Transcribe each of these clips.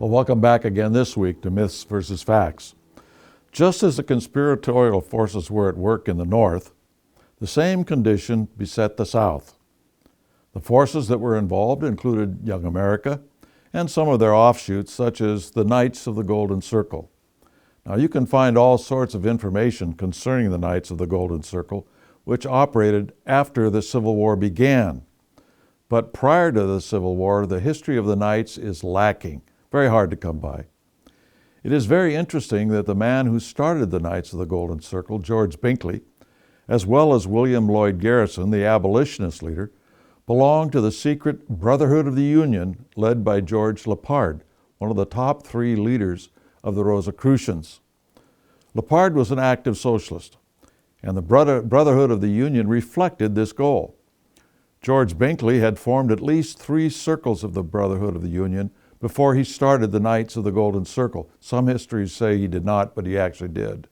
Well, welcome back again this week to Myths versus Facts. Just as the conspiratorial forces were at work in the North, the same condition beset the South. The forces that were involved included Young America and some of their offshoots, such as the Knights of the Golden Circle. Now, you can find all sorts of information concerning the Knights of the Golden Circle, which operated after the Civil War began. But prior to the Civil War, the history of the Knights is lacking. Very hard to come by. It is very interesting that the man who started the Knights of the Golden Circle, George Binkley, as well as William Lloyd Garrison, the abolitionist leader, belonged to the secret Brotherhood of the Union led by George Lippard, one of the top 3 leaders of the Rosicrucians. Lippard was an active socialist, and the Brotherhood of the Union reflected this goal. George Binkley had formed at least 3 circles of the Brotherhood of the Union before he started the Knights of the Golden Circle. Some histories say he did not, but he actually did.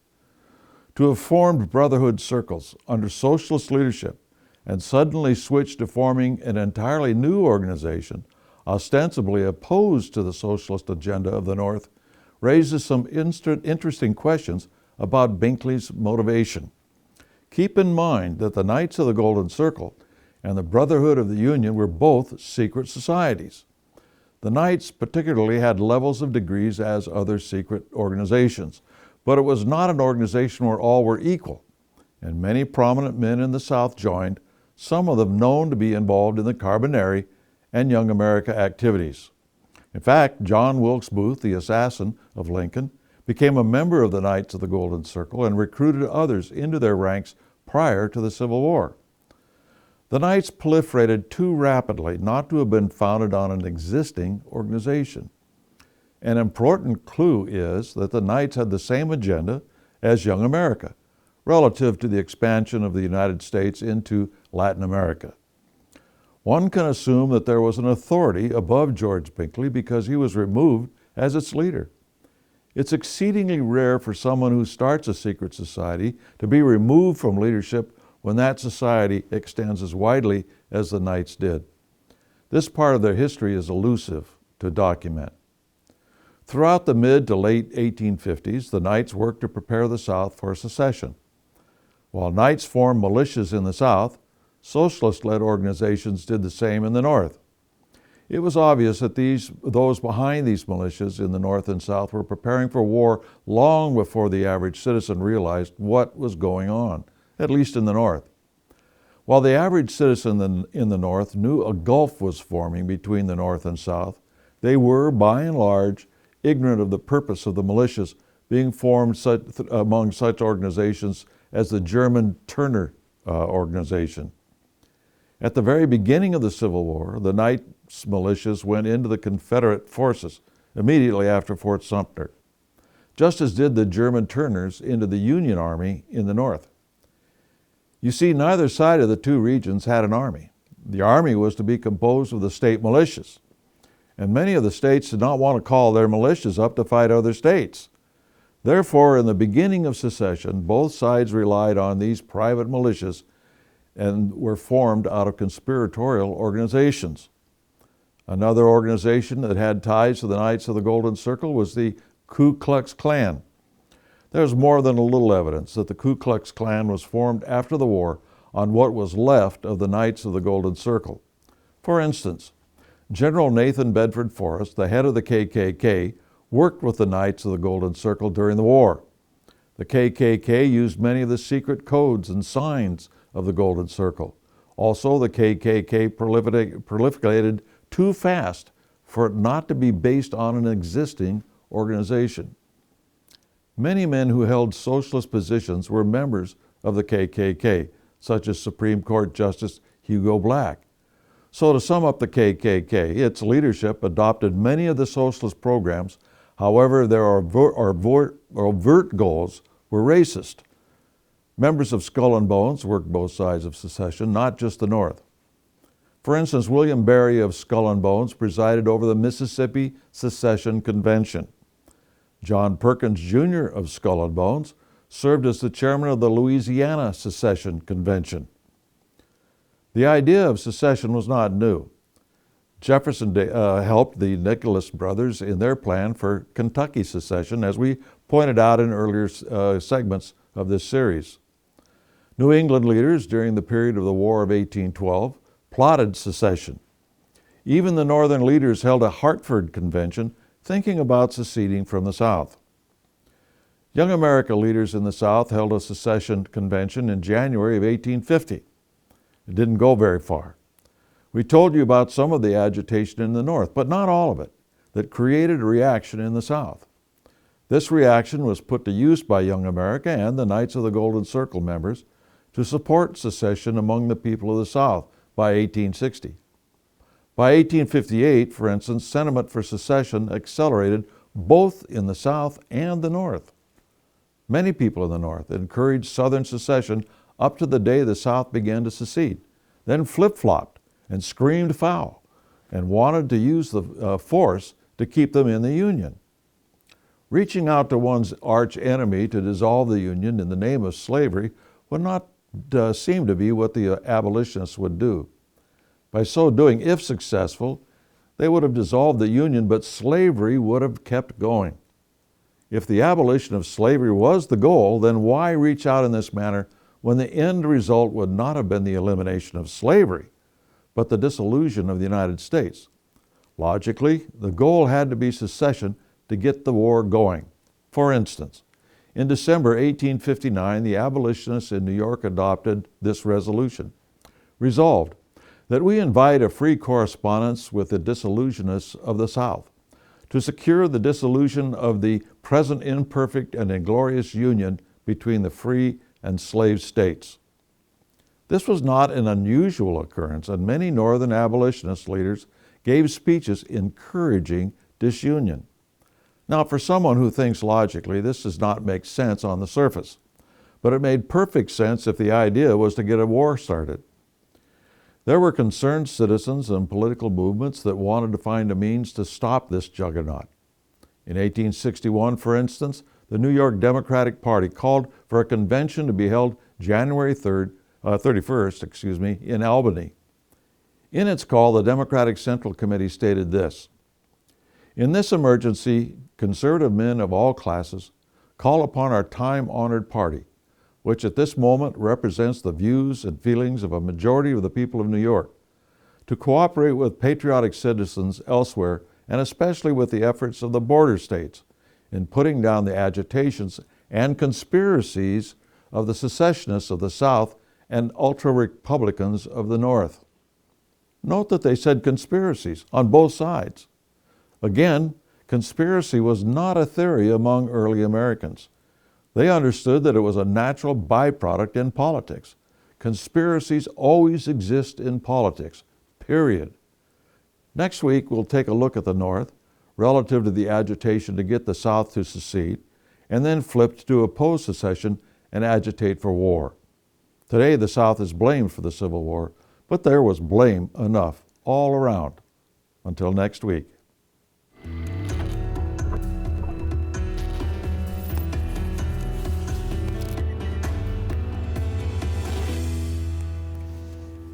To have formed Brotherhood circles under socialist leadership and suddenly switch to forming an entirely new organization, ostensibly opposed to the socialist agenda of the North, raises some interesting questions about Binkley's motivation. Keep in mind that the Knights of the Golden Circle and the Brotherhood of the Union were both secret societies. The Knights particularly had levels of degrees as other secret organizations, but it was not an organization where all were equal, and many prominent men in the South joined, some of them known to be involved in the Carbonari and Young America activities. In fact, John Wilkes Booth, the assassin of Lincoln, became a member of the Knights of the Golden Circle and recruited others into their ranks prior to the Civil War. The Knights proliferated too rapidly not to have been founded on an existing organization. An important clue is that the Knights had the same agenda as Young America, relative to the expansion of the United States into Latin America. One can assume that there was an authority above George Binkley because he was removed as its leader. It's exceedingly rare for someone who starts a secret society to be removed from leadership when that society extends as widely as the Knights did. This part of their history is elusive to document. Throughout the mid to late 1850s, the Knights worked to prepare the South for secession. While Knights formed militias in the South, socialist-led organizations did the same in the North. It was obvious that those behind these militias in the North and South were preparing for war long before the average citizen realized what was going on, at least in the North. While the average citizen in the North knew a gulf was forming between the North and South, they were, by and large, ignorant of the purpose of the militias being formed among such organizations as the German Turner organization. At the very beginning of the Civil War, the Knights militias went into the Confederate forces immediately after Fort Sumter, just as did the German Turners into the Union Army in the North. You see, neither side of the 2 regions had an army. The army was to be composed of the state militias, and many of the states did not want to call their militias up to fight other states. Therefore, in the beginning of secession, both sides relied on these private militias and were formed out of conspiratorial organizations. Another organization that had ties to the Knights of the Golden Circle was the Ku Klux Klan. There's more than a little evidence that the Ku Klux Klan was formed after the war on what was left of the Knights of the Golden Circle. For instance, General Nathan Bedford Forrest, the head of the KKK, worked with the Knights of the Golden Circle during the war. The KKK used many of the secret codes and signs of the Golden Circle. Also, the KKK proliferated too fast for it not to be based on an existing organization. Many men who held socialist positions were members of the KKK, such as Supreme Court Justice Hugo Black. So to sum up the KKK, its leadership adopted many of the socialist programs. However, their overt goals were racist. Members of Skull and Bones worked both sides of secession, not just the North. For instance, William Berry of Skull and Bones presided over the Mississippi Secession Convention. John Perkins Jr. of Skull and Bones served as the chairman of the Louisiana Secession Convention. The idea of secession was not new. Jefferson helped the Nicholas brothers in their plan for Kentucky secession, as we pointed out in earlier segments of this series. New England leaders during the period of the War of 1812 plotted secession. Even the Northern leaders held a Hartford Convention thinking about seceding from the South. Young America leaders in the South held a secession convention in January of 1850. It didn't go very far. We told you about some of the agitation in the North, but not all of it, that created a reaction in the South. This reaction was put to use by Young America and the Knights of the Golden Circle members to support secession among the people of the South by 1860. By 1858, for instance, sentiment for secession accelerated both in the South and the North. Many people in the North encouraged Southern secession up to the day the South began to secede, then flip-flopped and screamed foul and wanted to use the force to keep them in the Union. Reaching out to one's arch enemy to dissolve the Union in the name of slavery would not seem to be what the abolitionists would do. By so doing, if successful, they would have dissolved the Union, but slavery would have kept going. If the abolition of slavery was the goal, then why reach out in this manner when the end result would not have been the elimination of slavery, but the dissolution of the United States? Logically, the goal had to be secession to get the war going. For instance, in December 1859, the abolitionists in New York adopted this resolution: resolved, that we invite a free correspondence with the dissolusionists of the South to secure the dissolution of the present imperfect and inglorious union between the free and slave states. This was not an unusual occurrence, and many Northern abolitionist leaders gave speeches encouraging disunion. Now, for someone who thinks logically, this does not make sense on the surface, but it made perfect sense if the idea was to get a war started. There were concerned citizens and political movements that wanted to find a means to stop this juggernaut. In 1861, for instance, the New York Democratic Party called for a convention to be held January 31st, in Albany. In its call, the Democratic Central Committee stated this: "In this emergency, conservative men of all classes call upon our time-honored party, which at this moment represents the views and feelings of a majority of the people of New York, to cooperate with patriotic citizens elsewhere, and especially with the efforts of the border states, in putting down the agitations and conspiracies of the secessionists of the South and ultra-republicans of the North." Note that they said conspiracies on both sides. Again, conspiracy was not a theory among early Americans. They understood that it was a natural byproduct in politics. Conspiracies always exist in politics, period. Next week, we'll take a look at the North relative to the agitation to get the South to secede, and then flip to oppose secession and agitate for war. Today, the South is blamed for the Civil War, but there was blame enough all around. Until next week.